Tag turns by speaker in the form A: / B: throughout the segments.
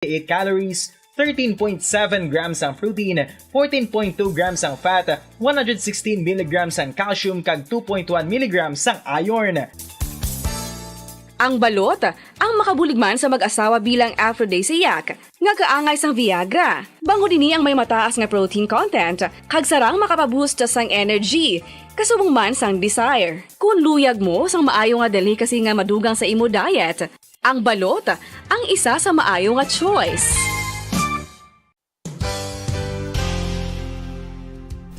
A: 8 calories, 13.7 grams ang protein, 14.2 grams ang fat, 116 mg ang calcium kag 2.1 mg ang iron.
B: Ang balot, ang makabuligman sa mag-asawa bilang aphrodisiac, nga kaangay sang Viagra. Bango dini ang may mataas nga protein content, kag sarang makapaboost sang energy, kasubong man sang desire. Kung luyag mo sang maayo nga delicacy nga madugang sa imo diet, ang balot, ang isa sa maayo nga choice.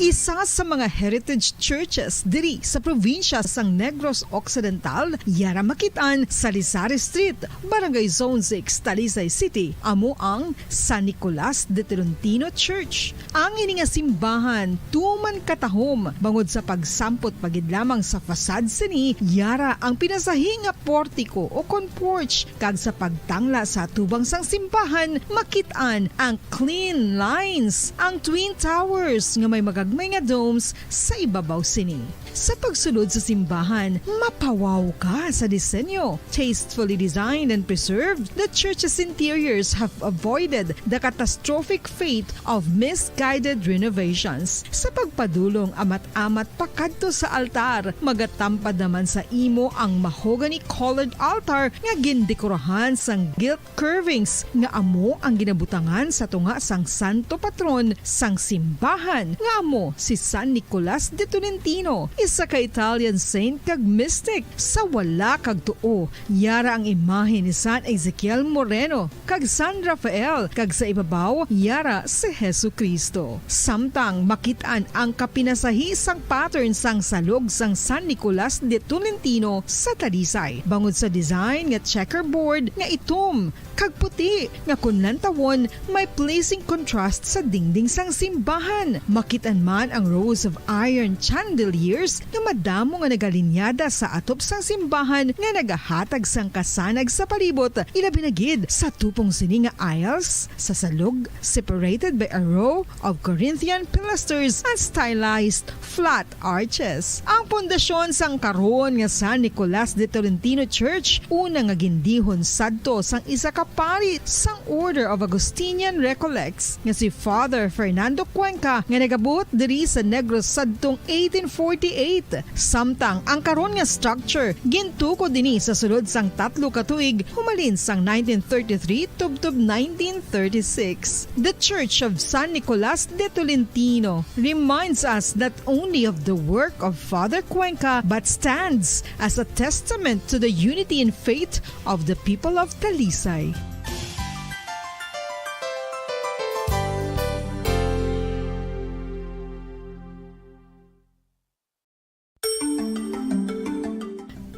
C: Isa sa mga heritage churches diri sa probinsya sang Negros Occidental, yara makitaan sa Rizal Street, Barangay Zone 6, Talisay City, amo ang San Nicolas de Tolentino Church. Ang ini nga simbahan tuman katahom bangod sa pagsampot pagid lamang sa fasad sini, yara ang pinasahi nga portiko o porch, kag sa pagtangla sa tubang sang simbahan makitaan ang clean lines, ang twin towers nga may magagmay nga domes sa ibabaw sini. Sa pagsulod sa simbahan, mapawaw ka sa disenyo. Tastefully designed and preserved, the church's interiors have avoided the catastrophic fate of misguided renovations. Sa pagpadulong amat-amat pakadto sa altar, magatampad naman sa imo ang mahogany colored altar nga gindekorahan sang gilt curvings nga amo ang ginabutangan sa tunga sang santo patron sang simbahan nga amo si San Nicolas de Tolentino, isa ka Italian saint kag mystic. Sa wala kag tuo, yara ang imahe ni San Ezekiel Moreno kag San Rafael, kag sa ibabaw yara si Jesucristo. Samtang makitaan ang kapinasahi sang pattern sang salog sang San Nicolas de Tolentino sa Talisay, bangod sa design nga checkerboard nga itom kag puti nga kunlantawon may pleasing contrast sa dingding sang simbahan. Makitaan man ang rows of iron chandeliers nga madamo nga nagalinyada sa atop sang simbahan nga nagahatag sang kasanag sa palibot, ilabi na gid sa tupong sini nga aisles sa salog, separated by a row of Corinthian pilasters and stylized flat arches. Ang pundasyon sang karon nga San Nicolas de Tolentino Church una nga gindihon sadto sang isa ka pari sang Order of Augustinian Recollects nga si Father Fernando Cuenca nga nagabot diri sa Negros sadtong 1848. Samtang ang karon nga structure gintuko dinhi sa sulod sang 3 ka tuig humalin sang 1933 tubtob 1936. The Church of San Nicolas de Tolentino reminds us not only of the work of Father Cuenca but stands as a testament to the unity and faith of the people of Talisay.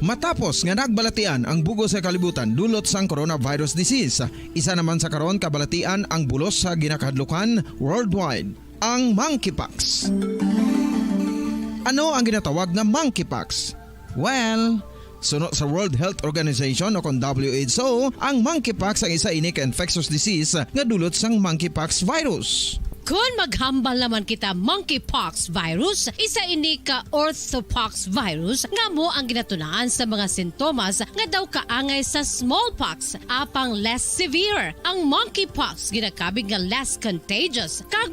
D: Matapos nga nagbalatian ang bugos sa kalibutan dulot sang coronavirus disease, isa naman sa karon kabalatian ang bulos sa ginakahadlukan worldwide, ang monkeypox. Ano ang ginatawag na monkeypox? Well, sunod sa World Health Organization o kung WHO, ang monkeypox ang isa ini ka infectious disease nga dulot sang monkeypox virus.
E: Kung maghambal naman kita monkeypox virus, isa ini ka orthopox virus nga mo ang ginatunaan sa mga sintomas nga daw kaangay sa smallpox, apang less severe. Ang monkeypox ginakabig nga less contagious kag